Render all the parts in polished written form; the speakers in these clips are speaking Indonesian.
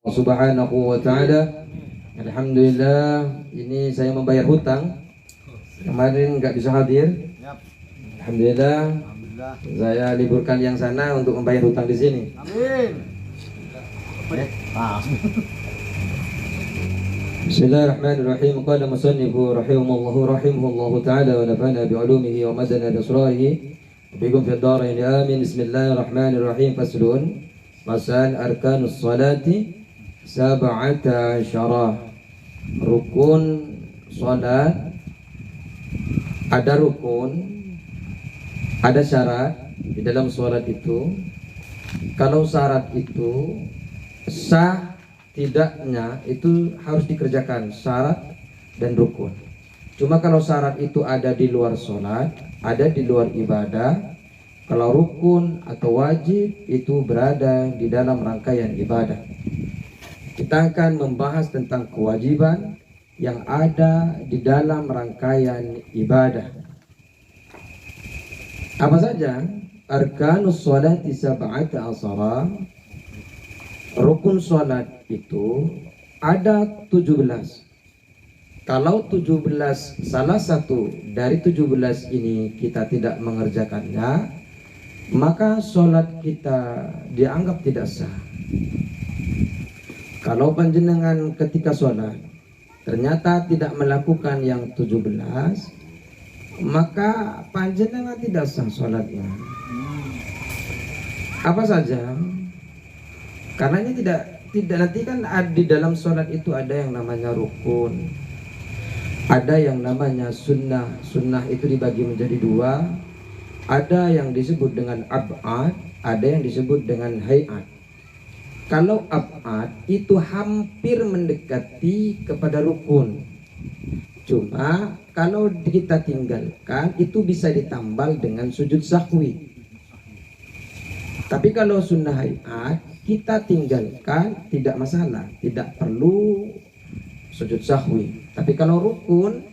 Subhanahu wa ta'ala. Alhamdulillah, ini saya membayar hutang. Kemarin nggak bisa hadir. Alhamdulillah, saya liburkan yang sana untuk membayar hutang di sini. Amin. Bismillahirrahmanirrahim. Qala musannifu rahimahullahu ta'ala wa nafa'ana bi'ulumihi wa madana bi'asrarihi bikum fi ad-darain amin. Bismillahirrahmanirrahim. Faslun masal arkanus salati sab'ata asyara. Rukun salat, ada rukun, ada syarat di dalam salat itu. Kalau syarat itu sah tidaknya itu harus dikerjakan syarat dan rukun. Cuma kalau syarat itu ada di luar salat, ada di luar ibadah. Kalau rukun atau wajib itu berada di dalam rangkaian ibadah. Kita akan membahas tentang kewajiban yang ada di dalam rangkaian ibadah. Apa saja? Arkanus sholati sab'ata asyara. Rukun salat itu ada 17. Kalau 17, salah satu dari 17 ini kita tidak mengerjakannya, maka salat kita dianggap tidak sah. Kalau panjenengan ketika sholat ternyata tidak melakukan yang 17, maka panjenengan tidak sah sholatnya. Apa saja? Karena ini tidak nanti kan di dalam sholat itu ada yang namanya rukun, ada yang namanya sunnah. Sunnah itu dibagi menjadi dua. Ada yang disebut dengan ab'ad, ada yang disebut dengan hay'at. Kalau ab'ad itu hampir mendekati kepada rukun. Cuma kalau kita tinggalkan itu bisa ditambal dengan sujud sahwi. Tapi kalau sunnah hay'at kita tinggalkan tidak masalah, tidak perlu sujud sahwi. Tapi kalau rukun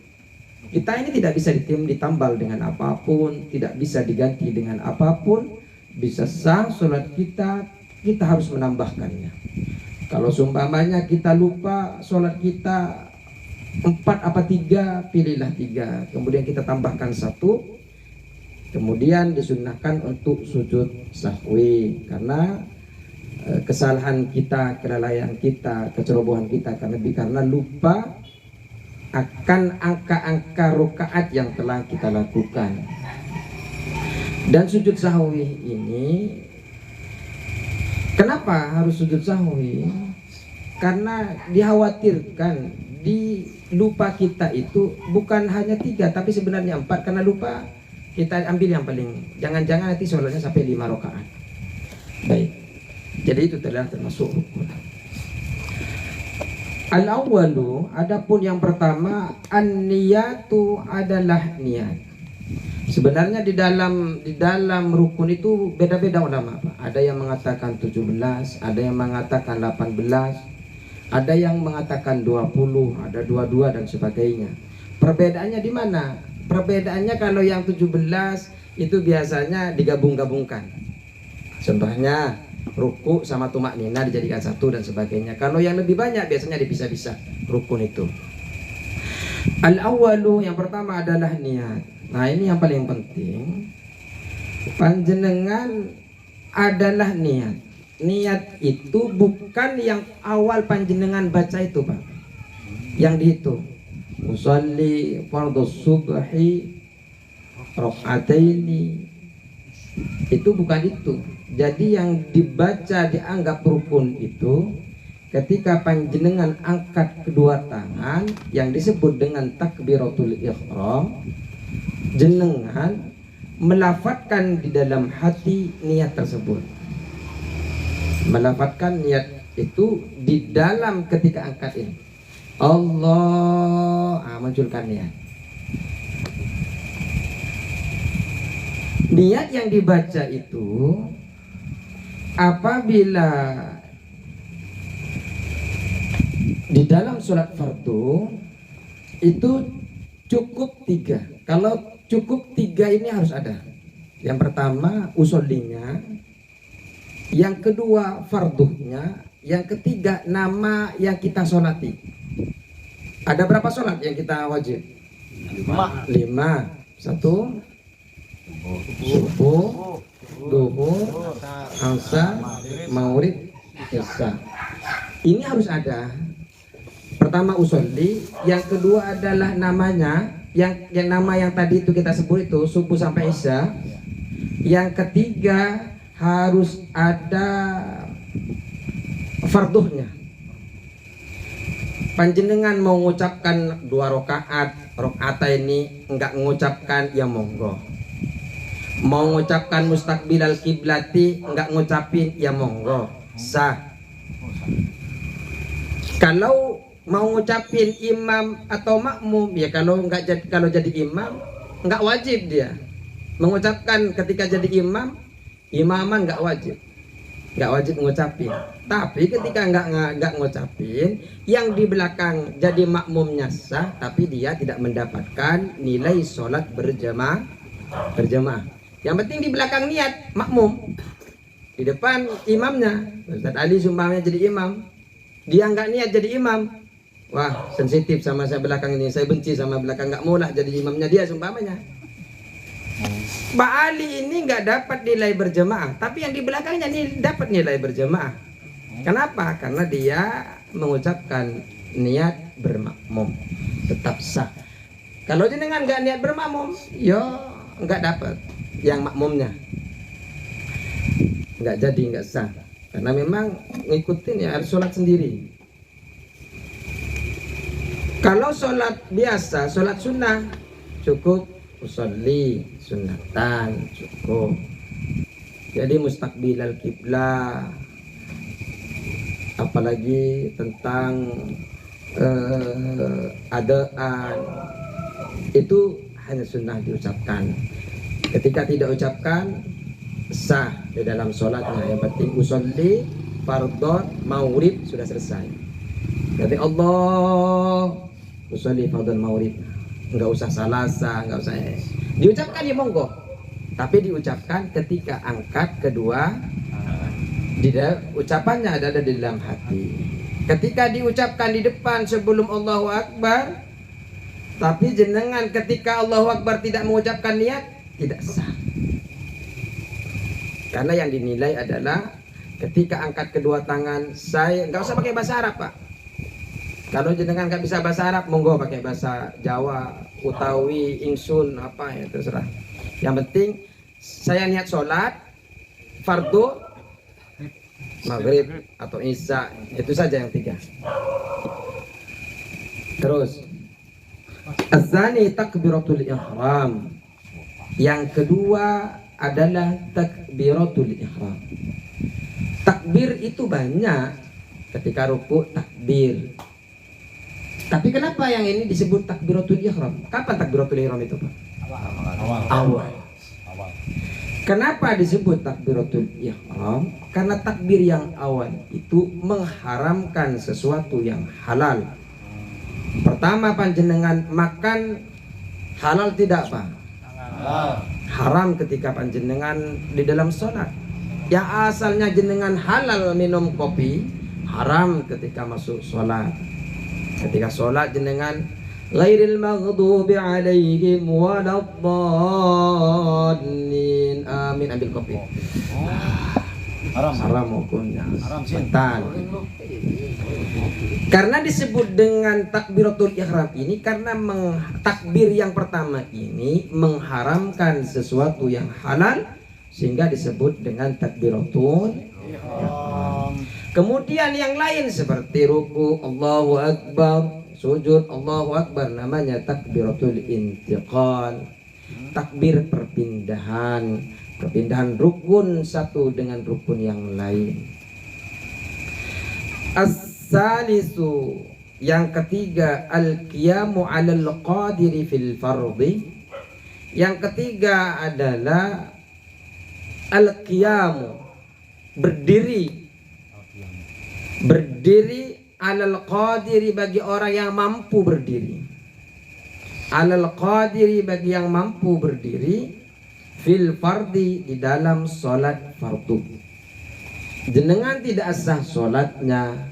kita ini tidak bisa ditambal dengan apapun, tidak bisa diganti dengan apapun. Bisa sah sholat kita harus menambahkannya. Kalau seumpamanya kita lupa sholat kita 4 apa 3, pilihlah 3, kemudian kita tambahkan 1, kemudian disunnahkan untuk sujud sahwi. Karena kesalahan kita, kelalaian kita, kecerobohan kita karena lupa akan angka-angka rakaat yang telah kita lakukan. Dan sujud sahwi ini, kenapa harus sujud sahwi? Karena dikhawatirkan di lupa kita itu bukan hanya 3 tapi sebenarnya 4. Karena lupa kita ambil yang paling, jangan-jangan nanti sholatnya sampai 5 rakaat. Baik, jadi itu adalah termasuk rukun. Al-awwalu, adapun yang pertama, an-niyatu adalah niat. Sebenarnya di dalam rukun itu beda-beda ulama, Pak. Ada yang mengatakan 17, ada yang mengatakan 18, ada yang mengatakan 20, ada 22 dan sebagainya. Perbedaannya di mana? Perbedaannya kalau yang 17 itu biasanya digabung-gabungkan. Contohnya ruku sama tumak nina dijadikan satu dan sebagainya. Kalau yang lebih banyak biasanya dipisah-pisah rukun itu. Al-awwalu, yang pertama adalah niat. Nah ini yang paling penting. Panjenengan adalah niat. Niat itu bukan yang awal panjenengan baca itu, Pak, yang dihitung. Usolli fardhu subhi raka'ataini, itu bukan itu. Jadi yang dibaca dianggap rukun itu ketika panjenengan angkat kedua tangan yang disebut dengan takbiratul ihram, jenengan melafadzkan di dalam hati niat tersebut. Melafadzkan niat itu di dalam ketika angkat ini. Allah, munculkan niat. Niat yang dibaca itu apabila di dalam sholat fardu itu cukup 3. Kalau cukup 3 ini harus ada. Yang pertama usollinya, yang kedua farduhnya, Yang ketiga, nama yang kita sholati. Ada berapa sholat yang kita wajib? 5. 1 subuh, duhur, asar, maghrib, isya. Ini harus ada. Pertama usolli, yang kedua adalah namanya, yang nama yang tadi itu kita sebut itu subuh sampai isya. Yang ketiga harus ada farduhnya. Panjenengan mau mengucapkan 2 rakaat ini enggak mengucapkan, ya monggo. Mau mengucapkan mustaqbilal kiblati enggak ngucapin, ya monggo, sah. Kalau mau ngucapin imam atau makmum, ya kalau jadi imam enggak wajib dia mengucapkan. Ketika jadi imaman enggak wajib ngucapin. Tapi ketika enggak ngucapin, yang di belakang jadi makmumnya sah, tapi dia tidak mendapatkan nilai sholat berjamaah. Yang penting di belakang niat makmum, di depan imamnya. Ustaz Ali sumpahnya jadi imam, dia enggak niat jadi imam. Wah, sensitif sama saya belakang ini, saya benci sama belakang, enggak maulah jadi imamnya dia sumpahnya. Pak Ali ini nggak dapat nilai berjamaah, tapi yang di belakangnya nih dapat nilai berjamaah. Kenapa? Karena dia mengucapkan niat bermakmum, tetap sah. Kalau jenengan nggak niat bermakmum, yo nggak dapat yang makmumnya, nggak sah. Karena memang ngikutin ya harus sholat sendiri. Kalau sholat biasa, sholat sunnah cukup usolli sunatan cukup. Jadi mustaqbilal kiblah, apalagi tentang adaan, itu hanya sunnah diucapkan. Ketika tidak ucapkan, sah di dalam sholatnya. Yang penting usolli fardhon maghrib sudah selesai. Jadi Allah usolli fardhon maghrib, nggak usah salasa, nggak usah diucapkan ya monggo, tapi diucapkan ketika angkat kedua, ucapannya ada di dalam hati. Ketika diucapkan di depan sebelum Allahu Akbar, tapi jenengan ketika Allahu Akbar tidak mengucapkan niat, tidak sah. Karena yang dinilai adalah ketika angkat kedua tangan, saya nggak usah pakai bahasa Arab, Pak. Kalau jenengan nggak bisa bahasa Arab, monggo pakai bahasa Jawa, Utawi, Ingsun, apa ya terserah. Yang penting saya niat sholat fardu maghrib atau isya, itu saja yang 3. Terus az-zani takbiratul ihram. Yang kedua adalah takbiratul ihram. Takbir itu banyak. Ketika ruku takbir. Tapi kenapa yang ini disebut takbiratul ihram? Kapan takbiratul ihram itu, Pak? Awal. Kenapa disebut takbiratul ihram? Karena takbir yang awal itu mengharamkan sesuatu yang halal. Pertama, panjenengan makan halal tidak, Pak? Haram ketika panjenengan di dalam sholat. Yang asalnya jenengan halal minum kopi, haram ketika masuk sholat. Ketika sholat jenengan ghairil maghdubi alaihim waladdallin, amin, ambil kopi. Haram hukumnya. Batal. Karena disebut dengan takbiratul ihram ini karena takbir yang pertama ini mengharamkan sesuatu yang halal, sehingga disebut dengan takbiratul ihram. Kemudian yang lain seperti ruku Allahu Akbar, sujud Allahu Akbar, namanya takbiratul intiqal. Takbir perpindahan rukun satu dengan rukun yang lain. As-salisu, yang ketiga, al-qiyamu 'alal qadiri fil fardhi. Yang ketiga adalah al-qiyamu, berdiri 'alal qadiri, bagi orang yang mampu berdiri. 'Alal qadiri, bagi yang mampu berdiri, fil fardhi, di dalam sholat fardu. jenengan tidak sah sholatnya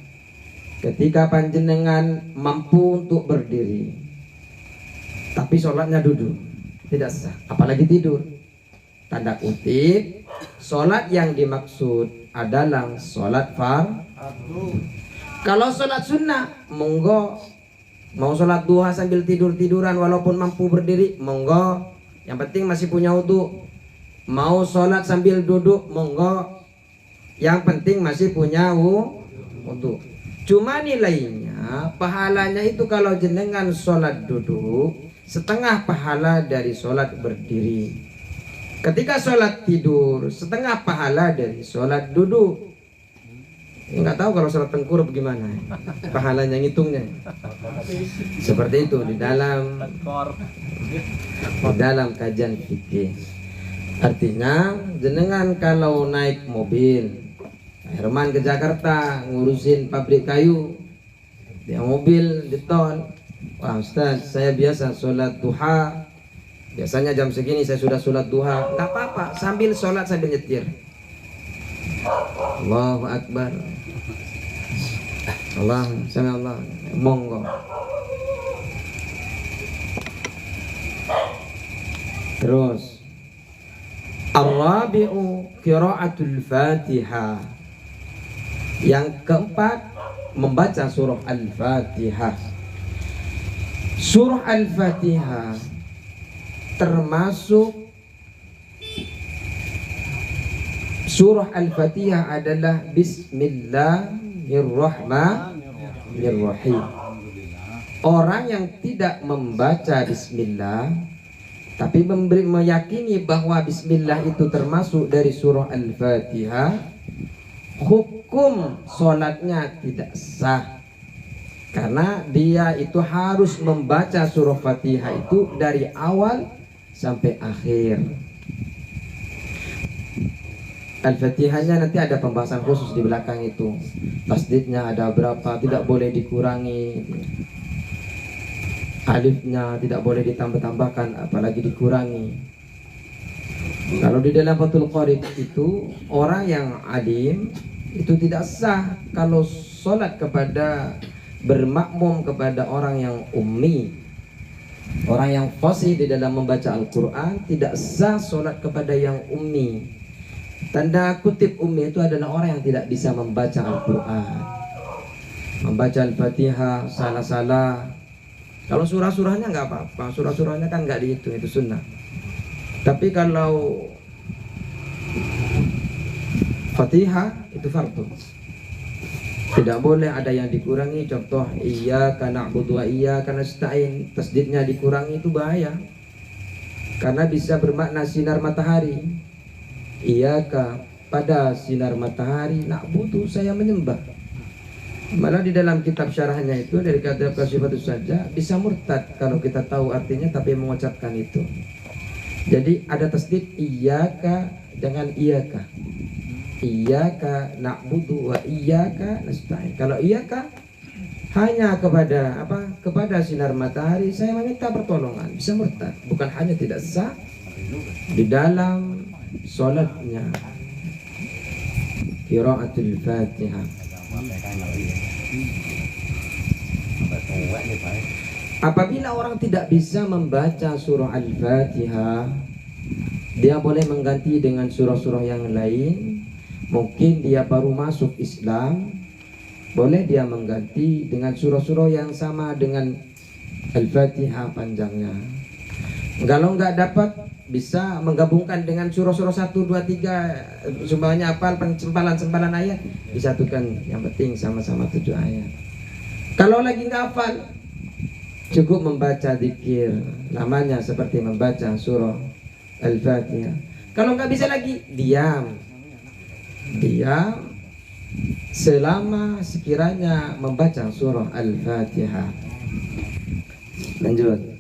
ketika panjenengan mampu untuk berdiri, tapi sholatnya duduk, tidak sah, apalagi tidur. Tanda kutip, sholat yang dimaksud adalah sholat fardu. Kalau sholat sunnah, monggo. Mau sholat duha sambil tidur-tiduran walaupun mampu berdiri, monggo. Yang penting masih punya wudu. Mau sholat sambil duduk, monggo. Yang penting masih punya wudu. Cuma nilainya, pahalanya itu kalau jenengan sholat duduk, setengah pahala dari sholat berdiri. Ketika sholat tidur, setengah pahala dari sholat duduk. Nggak tahu kalau sholat tengkurap gimana pahalanya ngitungnya. Seperti itu di dalam kajian fikih. Artinya jenengan kalau naik mobil, Herman ke Jakarta ngurusin pabrik kayu, dia mobil di tol, wah Ustaz saya biasa sholat duha, biasanya jam segini saya sudah sholat duha. Nggak apa-apa, sambil sholat sambil nyetir. Allahu Akbar, Allah, sami Allah, monggo. Terus Ar-rabi'u qira'atul Fatihah. Yang keempat, membaca surah Al-Fatihah. Surah Al-Fatihah termasuk surah Al-Fatihah adalah Bismillahirrahmanirrahim. Orang yang tidak membaca Bismillah tapi meyakini bahwa Bismillah itu termasuk dari surah Al-Fatihah, hukum sholatnya tidak sah. Karena dia itu harus membaca surah Fatihah itu dari awal sampai akhir. Al-Fatihahnya nanti ada pembahasan khusus di belakang itu. Tasdidnya ada berapa, tidak boleh dikurangi. Alifnya tidak boleh ditambah-tambahkan, apalagi dikurangi. Kalau di dalam Fathul Qorib itu, orang yang alim itu tidak sah kalau sholat kepada bermakmum kepada orang yang ummi. Orang yang fasih di dalam membaca Al-Quran tidak sah sholat kepada yang ummi. Tanda kutip ummi itu adalah orang yang tidak bisa membaca Al-Quran, membaca Al-Fatihah salah-salah. Kalau surah-surahnya nggak apa-apa, surah-surahnya kan nggak dihitung, itu sunnah. Tapi kalau Fatihah itu fardu, tidak boleh ada yang dikurangi. Contoh iyyaka na'budu wa iyyaka nasta'in, tasdidnya dikurangi, itu bahaya karena bisa bermakna sinar matahari. Iyyaka pada sinar matahari, na'budu saya menyembah. Malah di dalam kitab syarahnya itu dari kata Kasifatus saja bisa murtad kalau kita tahu artinya tapi mengucapkan itu. Jadi ada tasdid iyyaka, jangan iyyaka. Iyyaka na'budu wa iyyaka nasta'in. Kalau iyyaka hanya kepada apa? Kepada sinar matahari saya meminta pertolongan, bisa murtad. Bukan hanya tidak sah di dalam sholatnya. Qiraatul Fatihah. Apabila orang tidak bisa membaca surah Al-Fatihah, dia boleh mengganti dengan surah-surah yang lain. Mungkin dia baru masuk Islam, boleh dia mengganti dengan surah-surah yang sama dengan Al-Fatihah panjangnya. Kalau nggak dapat, bisa menggabungkan dengan surah-surah 1, 2, 3, semuanya hafal, sempalan-sempalan ayat disatukan, yang penting sama-sama 7 ayat. Kalau lagi nggak hafal, cukup membaca zikir namanya seperti membaca surah Al-Fatihah. Kalau nggak bisa lagi, diam selama sekiranya membaca surah Al-Fatihah. Lanjut.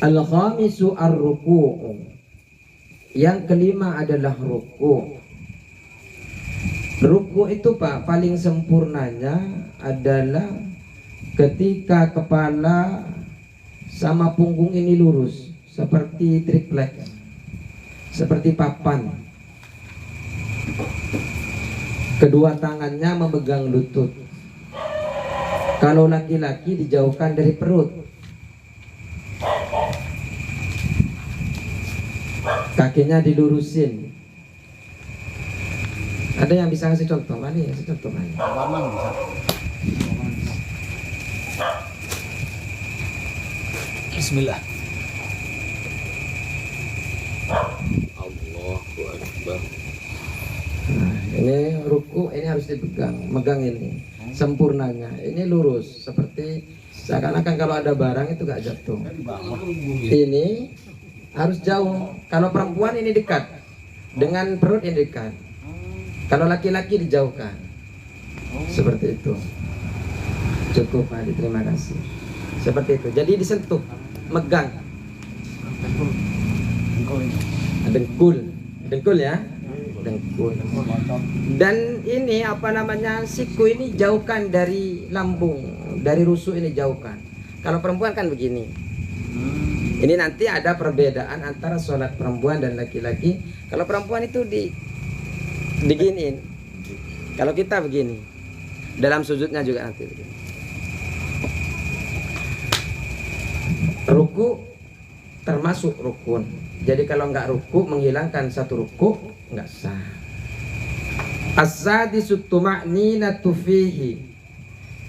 Al-khamisu ar-ruku'. Yang kelima adalah ruku'. Ruku' itu Pak, paling sempurnanya adalah ketika kepala sama punggung ini lurus seperti triplek. seperti papan. Kedua tangannya memegang lutut. Kalau laki-laki dijauhkan dari perut. Kakinya dilurusin. Ada yang bisa ngasih contoh? Mana ya? Kasih contoh mana? Bismillah. Allahu Akbar. Nah, ini ruku, ini harus dipegang, megang ini sempurnanya. Ini lurus, seperti seakan-akan kalau ada barang itu gak jatuh. Ini harus jauh. Kalau perempuan ini dekat, dengan perut ini dekat. Kalau laki-laki dijauhkan, seperti itu. Cukup, Pak. Terima kasih. Seperti itu. Jadi disentuh, megang. Dengkul ya. Dengkul. Dan ini apa namanya, siku ini jauhkan dari lambung, dari rusuk ini jauhkan. Kalau perempuan kan begini. Ini nanti ada perbedaan antara sholat perempuan dan laki-laki. Kalau perempuan itu diginiin. Kalau kita begini. Dalam sujudnya juga nanti begini. Ruku termasuk rukun. Jadi kalau nggak ruku, menghilangkan satu ruku nggak sah. As-sadisu tuma'ninatu fihi.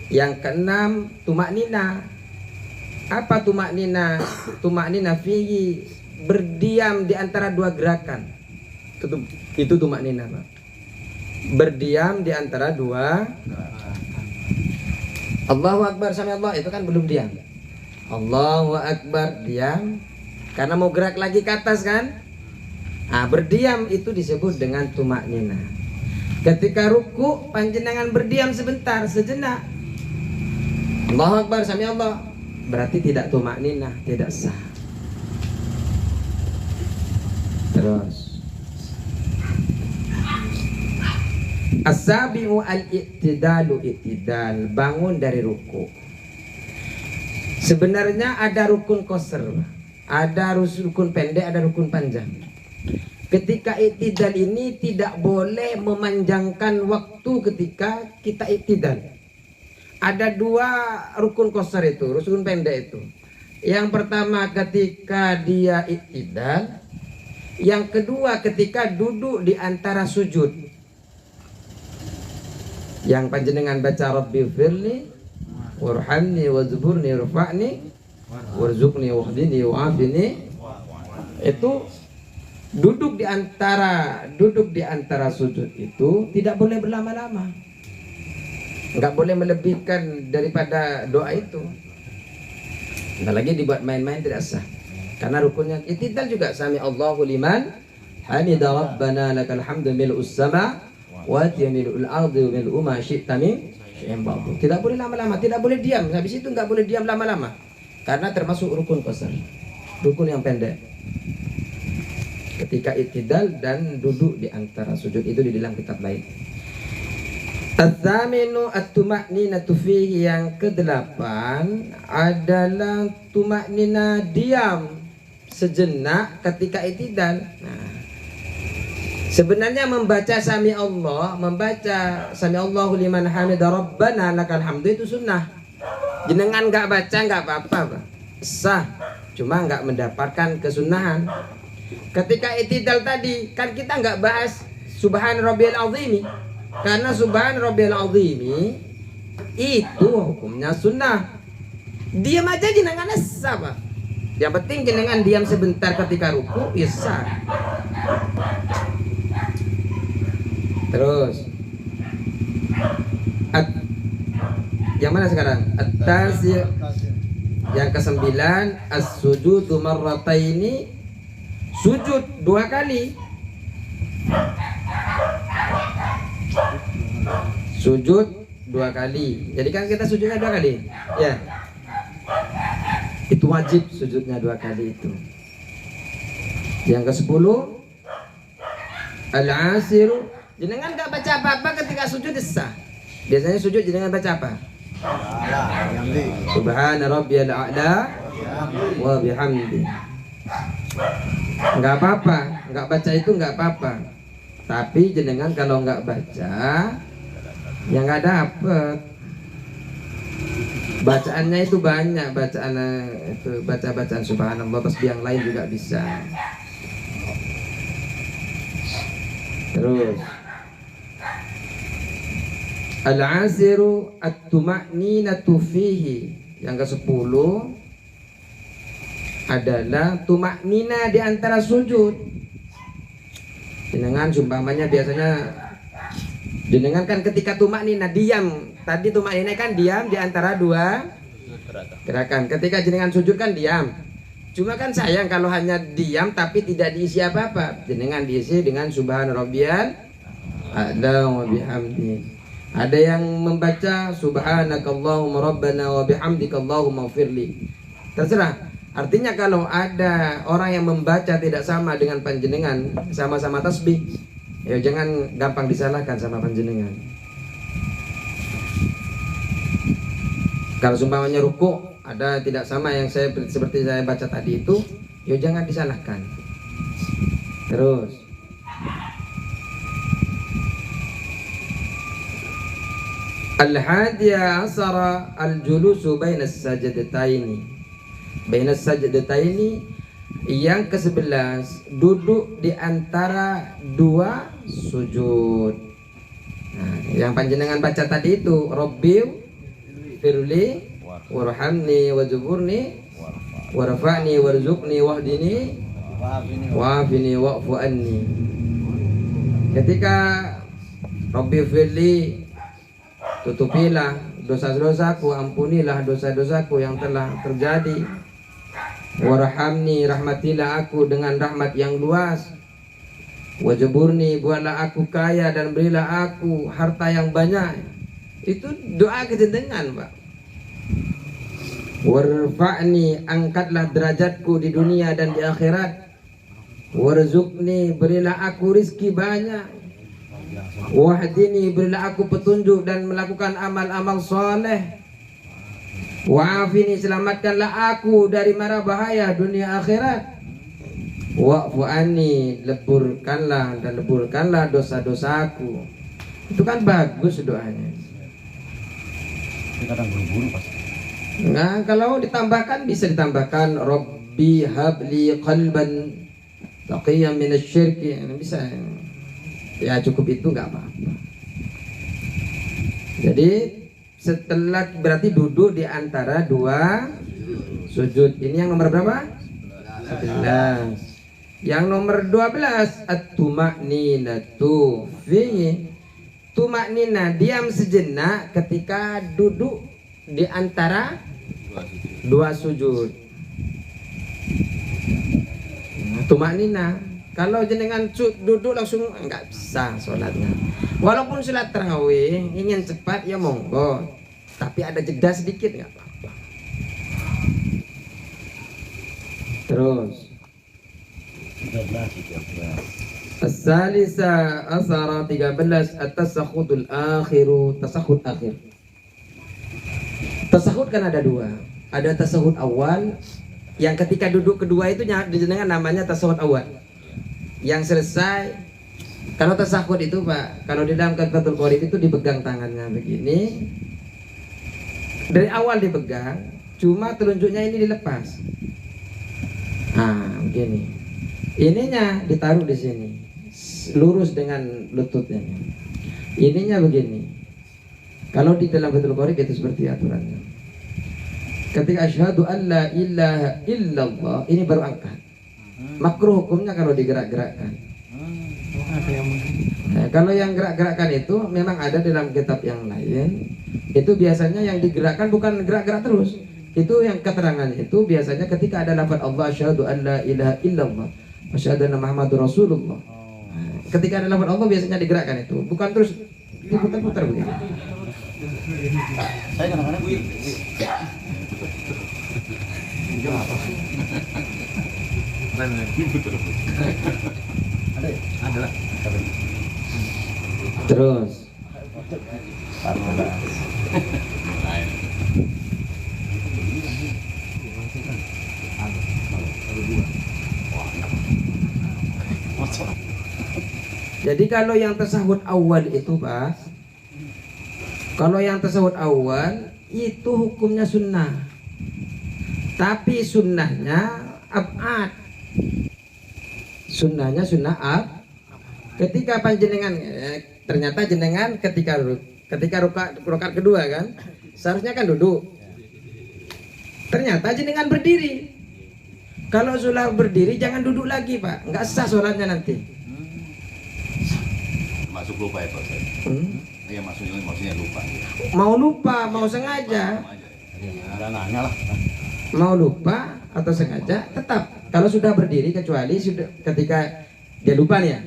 Yang keenam, tumaknina. Apa tumaknina? Tumaknina fihi, berdiam di antara dua gerakan. Itu tumaknina, Pak. Berdiam di antara dua. Allahu Akbar, sami Allah, itu kan belum diam. Allahu Akbar, diam. Karena mau gerak lagi ke atas kan. Nah, berdiam itu disebut dengan tumaknina. Ketika ruku, panjenengan berdiam sebentar, sejenak. Allahu Akbar, sami Allah, berarti tidak tumaknina, tidak sah. Terus as-sabi'u al-i'tidalu, i'tidal, bangun dari ruku. Sebenarnya ada rukun qasr, ada rukun pendek, ada rukun panjang. Ketika i'tidal ini tidak boleh memanjangkan waktu ketika kita i'tidal. Ada dua rukun qasr itu, rukun pendek itu. Yang pertama ketika dia i'tidal, yang kedua ketika duduk di antara sujud. Yang panjenengan baca Rabbi firli warhamni wazburni warfa'ni warzuqni wahdini wa'afini, itu duduk di antara sujud itu tidak boleh berlama-lama, nggak boleh melebihkan daripada doa itu. Nggak lagi dibuat main-main, tidak sah. Karena rukunnya i'tidal juga, sami Allahu liman hamida rabbana lakal hamdu mil'us sama wa mil'ul ardi wa mil'u ma syi'ta min syai'in ba'd. Tidak boleh lama-lama, tidak boleh diam. Habis itu nggak boleh diam lama-lama. Karena termasuk rukun qasr, rukun yang pendek. Ketika i'tidal dan duduk di antara sujud itu di dalam kitab lain. At-thaminu at-tuma'ninatu fihi, yang kedelapan adalah tuma'nina, diam sejenak ketika i'tidal. Nah, sebenarnya membaca sami Allahu liman hamida rabbana lakal hamdu itu sunnah. Jenengan nggak baca nggak apa-apa, Pak. Sah, cuma nggak mendapatkan kesunahan. Ketika i'tidal tadi kan kita nggak bahas subhan rabbiyal azimi, karena subhan rabbiyal azimi itu hukumnya sunnah. Diam aja jenengan sah, Pak. Yang penting jenengan diam sebentar ketika ruku, ya sah. Terus yang mana sekarang? At-tasi', yang ke-9, as-sujudu marrataini, sujud 2 kali. Sujud 2 kali. Jadi kan kita sujudnya 2 kali. Ya. Itu wajib sujudnya 2 kali itu. Yang ke-10, al-asiru, jenengan gak baca apa-apa ketika sujud sah. Biasanya sujud jenengan baca apa? Subhana rabbiyal a'la wa bihamdi. nggak apa-apa, nggak baca itu nggak apa-apa. Tapi jenengan kalau nggak baca, ya nggak dapet. Bacaannya itu banyak, bacaan itu bacaan subhanallah, tasbih yang lain juga bisa. Terus al-asiru at-tuma'ninatu fihi. Yang ke-10 adalah tumaknina di antara sujud. Jenengan sumpamanya biasanya jenengan kan ketika tumaknina diam. Tadi tumaknina kan diam di antara dua gerakan. Ketika jenengan sujud kan diam. Cuma kan sayang kalau hanya diam tapi tidak diisi apa-apa. Jenengan diisi dengan subhana rabbiyal a'la wa bihamdi. Ada yang membaca subhanakallahumma rabbana wa bihamdika allahumma ighfirli. Terserah. Artinya kalau ada orang yang membaca tidak sama dengan panjenengan, sama-sama tasbih, ya jangan gampang disalahkan sama panjenengan. Kalau sumpamanya ruku ada tidak sama yang seperti saya baca tadi itu, ya jangan disalahkan. Terus al-hadiya asara al-julusu bainas sajdataini. Bainas sajdataini yang ke-11 duduk di antara dua sujud. Nah, yang panjenengan baca tadi itu Rabbi firli warhamni wajburni warfa'ni warzuqni wahdini wa'afini wa'fu anni. Ketika Rabbi firli, tutupilah dosa-dosaku, ampunilah dosa-dosaku yang telah terjadi. Warhamni, rahmatilah aku dengan rahmat yang luas. Wajburni, buatlah aku kaya dan berilah aku harta yang banyak. Itu doa kejenengan, Pak. Warfa'ni, angkatlah derajatku di dunia dan di akhirat. Warzuqni, berilah aku rizki banyak. Wahdini, berilah aku petunjuk dan melakukan amal-amal soleh. Wa'afini, selamatkanlah aku dari mara bahaya dunia akhirat. Wa'fu anni, leburkanlah dosa-dosaku. Itu kan bagus doanya. Kadang buru-buru pas. Nah, kalau ditambahkan bisa ditambahkan Rabbi habli qalban taqiyyan minasyirki, bisa. Ya cukup itu nggak apa-apa. Jadi setelah berarti duduk di antara dua sujud. Ini yang nomor berapa? 11. Yang nomor 12 at-tuma'ninatu fi. Tumaknina, diam sejenak ketika duduk di antara dua sujud. Tumaknina, kalau jenengan duduk langsung enggak bisa sholatnya. Walaupun sholat tarawih ingin cepat ya monggo, tapi ada jeda sedikit enggak apa-apa. Terus 13. As-salisa asara 13 at-tasakhudul akhiru, tasakhud akhir. Tasakhud kan ada dua. Ada tasakhud awal yang ketika duduk kedua itu jenengan namanya tasakhud awal. Yang selesai, kalau tasakhud itu Pak, kalau di dalam Qiraatul Qorib itu dipegang tangannya begini. Dari awal dipegang, cuma telunjuknya ini dilepas. Nah, begini. Ininya ditaruh di sini. Lurus dengan lututnya. Ininya begini. Kalau di dalam Qiraatul Qorib itu seperti aturannya. Ketika asyhadu an la ilaha illallah, ini baru angkat. Makruh hukumnya kalau digerak-gerakkan. Nah, kalau yang gerak-gerakkan itu memang ada dalam kitab yang lain. Itu biasanya yang digerakkan bukan gerak-gerak terus. Itu yang keterangannya itu biasanya ketika ada lafaz Allah asyhadu an la ilaha illallah asyhadu anna Muhammadur Rasulullah. Nah, ketika ada lafaz Allah biasanya digerakkan itu, bukan terus diputar-putar begitu. Saya kadang-kadang ada lah. Terus Jadi kalau yang tasahud awal itu Pak, kalau yang tasahud awal itu hukumnya sunnah, tapi sunnahnya ab'ad. Sunnahnya sunnah ketika panjenengan ternyata jenengan ketika rakaat kedua kan seharusnya kan duduk, ternyata jenengan berdiri. Kalau sudah berdiri jangan duduk lagi Pak, nggak sah sholatnya nanti. Masuk lupa ya Pak. Iya maksudnya lupa. Mau lupa, mau sengaja, Ada nanya lah. mau lupa atau sengaja tetap kalau sudah berdiri, kecuali sudah ketika dia lupa nih ya.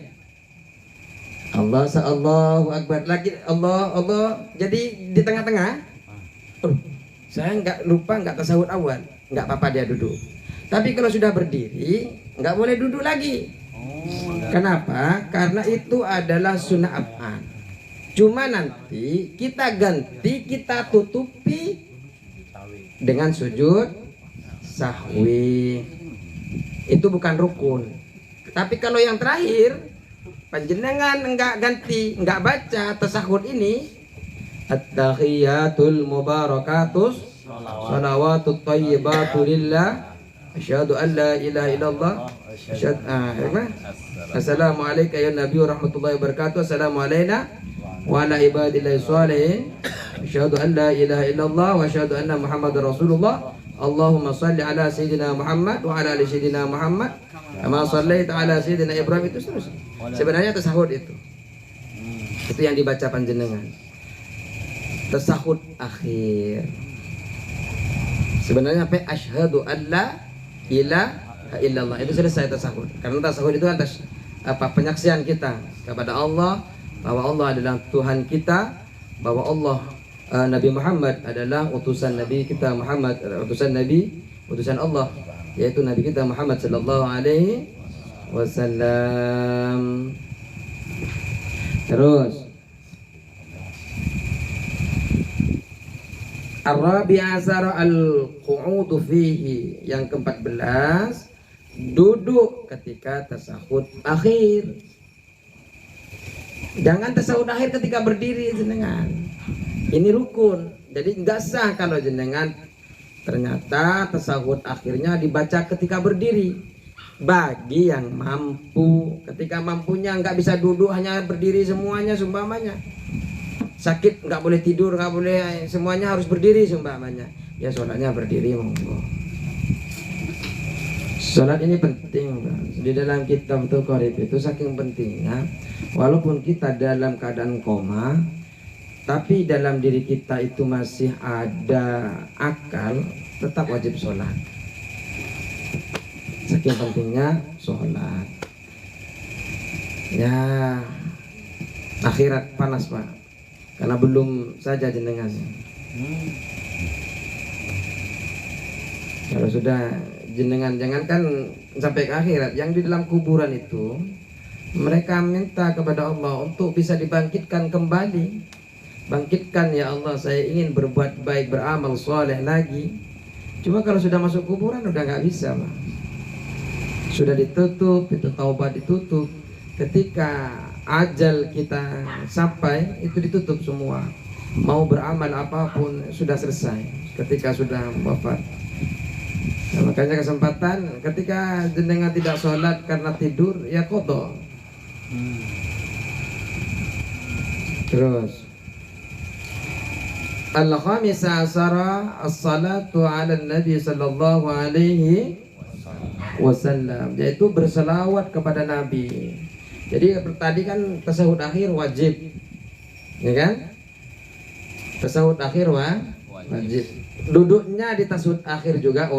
Allahu Akbar lagi, Allah jadi di tengah-tengah. Saya nggak lupa, nggak tasawuf awal, nggak apa-apa dia duduk. Tapi kalau sudah berdiri nggak boleh duduk lagi. Kenapa? Karena itu adalah sunnah ab'ad. Cuma nanti kita ganti, kita tutupi dengan sujud sahwi. Itu bukan rukun. Tapi kalau yang terakhir panjenengan enggak ganti, enggak baca tasahud ini, at-tahiyatul mubarakatus salawatut thayyibatu lillah asyhadu an la ilaha illallah assalamu alayka ya nabi warahmatullahi wabarakatuh, assalamu alayna wa ala ibadillahi sholihin asyhadu an la ilaha illallah wa asyhadu anna muhammadar rasulullah Allahumma salli ala sayyidina Muhammad wa ala ali sayyidina Muhammad kama shallaita ala sayyidina Ibrahim. Itu terus sebenarnya tasahud itu yang dibaca panjenengan, tasahud akhir. Sebenarnya apa? Asyhadu alla ilaha illallah, itu selesai tasahud. Karena tasahud itu atas penyaksian kita kepada Allah bahwa Allah adalah Tuhan kita, bahwa Allah Nabi Muhammad adalah utusan Nabi kita Muhammad, utusan Allah, yaitu Nabi kita Muhammad sallallahu alaihi wasallam. Terus Ar-Rabi' Azar al-qu'udu fihi, yang ke-14 duduk ketika tasahud akhir. Jangan tasahud akhir ketika berdiri jenengan. Ini rukun. Jadi enggak sah kalau jenengan ternyata tasahud akhirnya dibaca ketika berdiri. Bagi yang mampu, ketika mampunya enggak bisa duduk, hanya berdiri semuanya sumpamanya. Sakit enggak boleh tidur, enggak boleh, semuanya harus berdiri sumpamanya. Ya sholatnya berdiri monggo. Sholat ini penting, di dalam kitab Qorib itu saking pentingnya, walaupun kita dalam keadaan koma, tapi dalam diri kita itu masih ada akal, tetap wajib sholat. Saking pentingnya sholat. Ya, akhirat panas Pak, karena belum saja jenengan. Kalau sudah jenengan, jangankan sampai ke akhirat, yang di dalam kuburan itu mereka minta kepada Allah untuk bisa dibangkitkan kembali. Bangkitkan ya Allah, saya ingin berbuat baik, beramal soleh lagi. Cuma kalau sudah masuk kuburan udah nggak bisa Pak. Sudah ditutup, itu taubat ditutup. Ketika ajal kita sampai, itu ditutup semua. Mau beramal apapun sudah selesai ketika sudah wafat. Nah, makanya kesempatan ketika jenengan tidak sholat karena tidur, ya qadha. Terus Al-Khamisa Asara As-salatu ala Nabi sallallahu alaihi wasallam, yaitu berselawat kepada Nabi. Jadi tadi kan tasahud akhir wajib, ya kan? Tasahud akhir wajib. Duduknya di tasahud akhir juga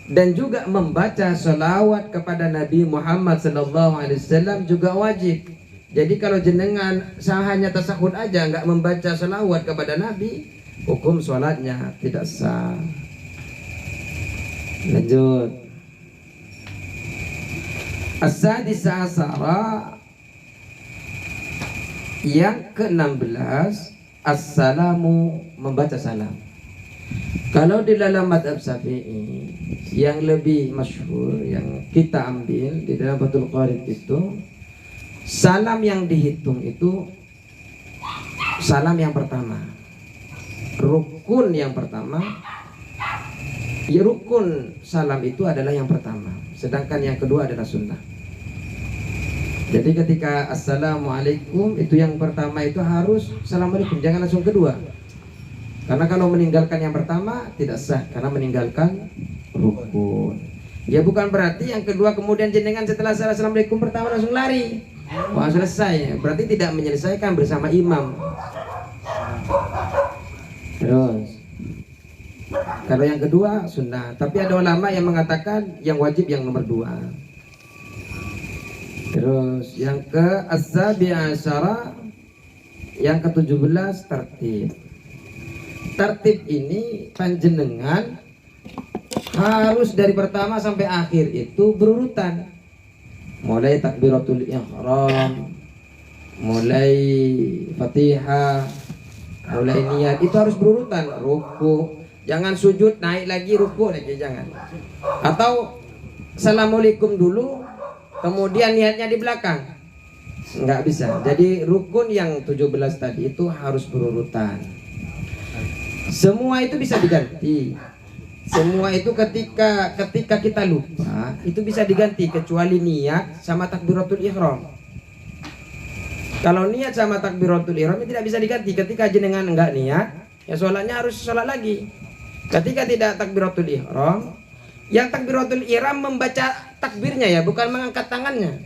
dan juga membaca selawat kepada Nabi Muhammad sallallahu alaihi wasallam juga wajib. Jadi kalau jenengan hanya tasahud aja nggak membaca selawat kepada Nabi, hukum sholatnya tidak sah. Lanjut. As-sadisa asara, yang ke-16, assalamu, membaca salam. Kalau di dalam madhab Syafi'i yang lebih masyhur yang kita ambil di dalam Fathul Qorib itu, Salam yang dihitung itu salam yang pertama, rukun yang pertama. Ya, rukun salam itu adalah yang pertama, sedangkan yang kedua adalah sunnah. Jadi ketika assalamualaikum itu yang pertama itu harus assalamualaikum, jangan langsung kedua. Karena kalau meninggalkan yang pertama tidak sah, karena meninggalkan rukun. Ya bukan berarti yang kedua kemudian jenengan setelah assalamualaikum pertama langsung lari. Wah selesai, berarti tidak menyelesaikan bersama imam. Terus kalau yang kedua sunnah, tapi ada ulama yang mengatakan yang wajib yang nomor 2. Terus yang ke-17, yang ke-17 tertib. Tertib ini panjenengan harus dari pertama sampai akhir itu berurutan. Mulai takbiratul ihram, mulai Fatihah, mulai niat itu harus berurutan. Ruku, jangan sujud naik lagi ruku lagi, jangan. Atau assalamualaikum dulu kemudian niatnya di belakang, nggak bisa. Jadi rukun yang 17 tadi itu harus berurutan. Semua itu bisa diganti. Semua itu ketika kita lupa itu bisa diganti, kecuali niat sama takbiratul ihram. Kalau niat sama takbiratul ihram itu tidak bisa diganti. Ketika jenengan enggak niat, ya sholatnya harus sholat lagi. Ketika tidak takbiratul ihram, yang takbiratul ihram membaca takbirnya ya, bukan mengangkat tangannya.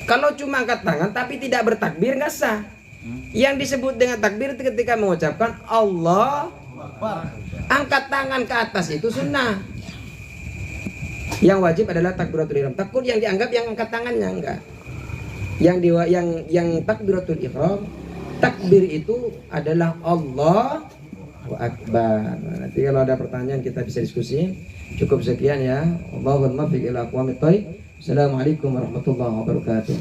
Kalau cuma angkat tangan tapi tidak bertakbir nggak sah. Yang disebut dengan takbir itu ketika mengucapkan Allah, angkat tangan ke atas itu sunnah. Yang wajib adalah takbiratul ihram. Takut yang dianggap yang angkat tangannya, enggak. Yang takbiratul ihram, takbir itu adalah Allahu Akbar. Nanti kalau ada pertanyaan kita bisa diskusi. Cukup sekian ya. Allahumma fiqh ila aqwamit thayb. Assalamualaikum warahmatullahi wabarakatuh.